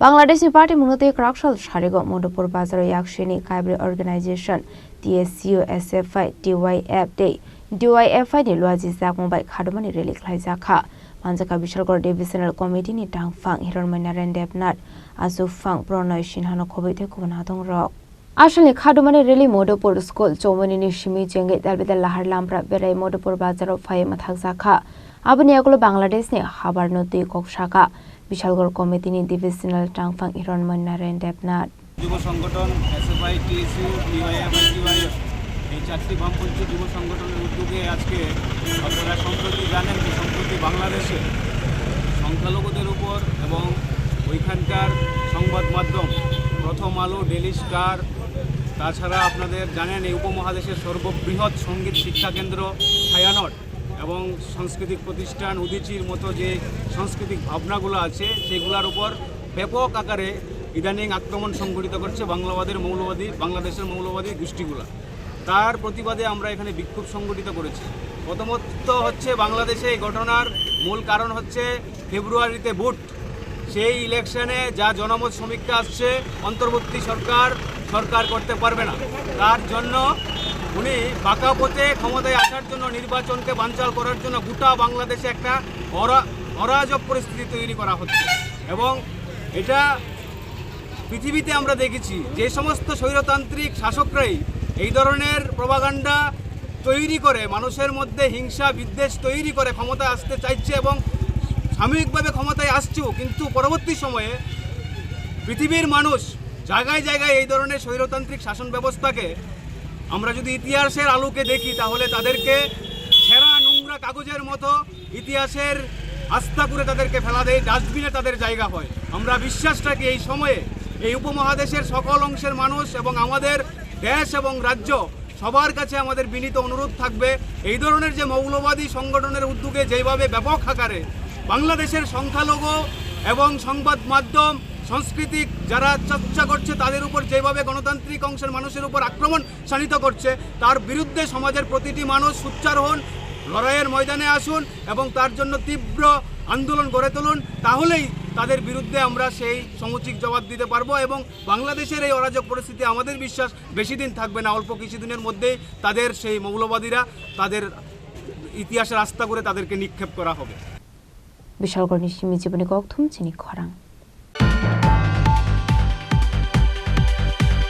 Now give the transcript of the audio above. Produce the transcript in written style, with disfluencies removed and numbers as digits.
Bangladeshi party মূলত ক্রাকশাল সারিগো মধুপুর বাজার ইয়াকশিনি কাইব্রি organisation TSUSFI DYF Day DYFI ni luaji zakmbai khadumani rally khlaijaka manjaka bishalgor divisional committee ni tangfang hironmai rendebnat azufang pronoy sinhano khobaite khubana dongrok আসলে খাদুমানি rally Madhupur school Chaumoni Simi জেঙ্গে দালবেদা লাহার লামপ্রা বেড়াই মধুপুর বাজার phi মাথাক জাখা আবনি এগুলো বাংলাদেশনি হাবার নদী ককশাকা Bishalgarh committee নি divisional টাংফাং Hiranmoy Narayan Debnath যুব সংগঠন এসএফআই টিএসইউ ডিওয়াইএফআই এই চারটি বামপন্থী যুব সংগঠনের উদ্যোগে আজকে আপনারা সম্প্রতি জানেন যে সম্প্রতি বাংলাদেশে সংখ্যালঘুদের উপর এবং ওইখানকার সংবাদ মাধ্যম প্রথম আলো ডেইলি স্টার তাছাড়া আপনাদের জানেন এই উপমহাদেশের সর্ববৃহৎ সঙ্গীত শিক্ষা কেন্দ্র ছায়ানট এবং সাংস্কৃতিক প্রতিষ্ঠান উদীচীর মতো যে সাংস্কৃতিক ভাবনাগুলো আছে সেগুলোর উপর ব্যাপক আকারে ইদানিং আক্রমণ সংঘটিত করছে বাংলাদেশের মৌলবাদী গোষ্ঠীগুলো। তার প্রতিবাদে আমরা এখানে বিক্ষোভ সংগঠিত করেছি। প্রথমত হচ্ছে বাংলাদেশে এই ঘটনার মূল কারণ হচ্ছে ফেব্রুয়ারিতে ভোট, সেই ইলেকশনে যা জনমত সমীক্ষা আসছে অন্তর্বর্তী সরকার করতে পারবে না, তার জন্য উনি বাঁকা পথে ক্ষমতায় আসার জন্য নির্বাচনকে বানচাল করার জন্য গোটা বাংলাদেশে একটা অরাজক পরিস্থিতি তৈরি করা হচ্ছে। এবং এটা পৃথিবীতে আমরা দেখেছি যে সমস্ত স্বৈরতান্ত্রিক শাসকরাই এই ধরনের প্রপাগান্ডা তৈরি করে মানুষের মধ্যে হিংসা বিদ্বেষ তৈরি করে ক্ষমতায় আসতে চাইছে এবং সাময়িকভাবে ক্ষমতায় আসছেও, কিন্তু পরবর্তী সময়ে পৃথিবীর মানুষ জায়গায় জায়গায় এই ধরনের স্বৈরতান্ত্রিক শাসন ব্যবস্থাকে আমরা যদি ইতিহাসের আলোকে দেখি তাহলে তাদেরকে ছেঁড়া নোংরা কাগজের মতো ইতিহাসের আস্থা করে তাদেরকে ফেলা দেয়, ডাস্টবিনে তাদের জায়গা হয়। আমরা বিশ্বাস রাখি এই সময়ে এই উপমহাদেশের সকল অংশের মানুষ এবং আমাদের দেশ এবং রাজ্য সবার কাছে আমাদের বিনীত অনুরোধ থাকবে, এই ধরনের যে মৌলবাদী সংগঠনের উদ্যোগে যেভাবে ব্যাপক আকারে বাংলাদেশের সংখ্যালঘু এবং সংবাদ মাধ্যম সাংস্কৃতিক যারা চর্চা করছে তাদের উপর যেভাবে গণতান্ত্রিক অংশের মানুষের উপর আক্রমণ শানিত করছে, তার বিরুদ্ধে সমাজের প্রতিটি মানুষ সোচ্চার হন, লড়াইয়ের ময়দানে আসুন এবং তার জন্য তীব্র আন্দোলন গড়ে তুলুন। তাহলেই তাদের বিরুদ্ধে আমরা সেই সমুচিত জবাব দিতে পারবো এবং বাংলাদেশের এই অরাজক পরিস্থিতি আমাদের বিশ্বাস বেশি দিন থাকবে না, অল্প কিছুদিনের মধ্যেই তাদের সেই মৌলবাদীরা তাদের ইতিহাসের আস্থা করে তাদেরকে নিক্ষেপ করা হবে। বিশালগড় নিশিমি জীবনী কক্থুম চিনি খরাং।